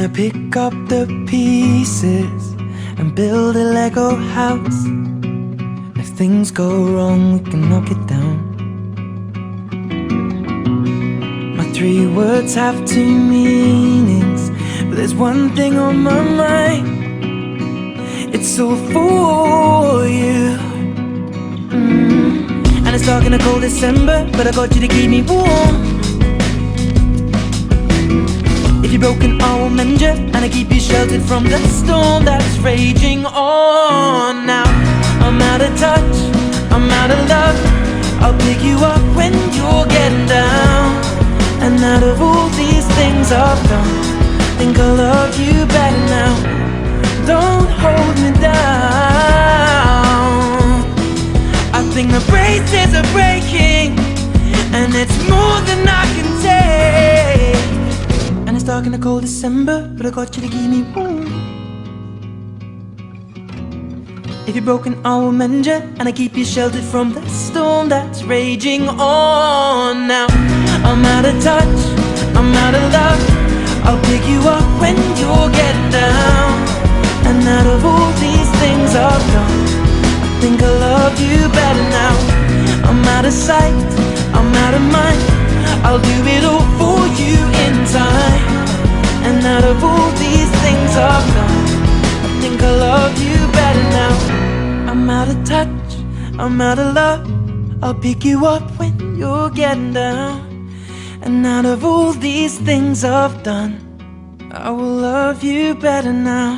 gonna pick up the pieces and build a Lego house. If things go wrong, we can knock it down. My 3 words have 2 meanings, but there's one thing on my mind. It's all for you. And it's dark in a cold December, but I got you to keep me warm. If you're broken, I will mend you, and I keep you sheltered from the storm that's raging on. Now I'm out of touch, I'm out of love. I'll pick you up when you're getting down. And out of all these things I've done, think I love you better now. Don't hold me down. I think the braces are breaking, and it's more than I can take. And it's dark in a cold December, but I got you to keep me warm. If you're broken, I will mend you, and I keep you sheltered from the storm that's raging on. Now I'm out of touch, I'm out of love. I'll pick you up when you're getting down. And out of all these things I've done, I think I love you better now. I'm out of sight, I'm out of mind. I'll do it all for you in time. And out of all these things I've done, I think I love you better now. I'm out of touch, I'm out of love. I'll pick you up when you're getting down. And out of all these things I've done, I will love you better now.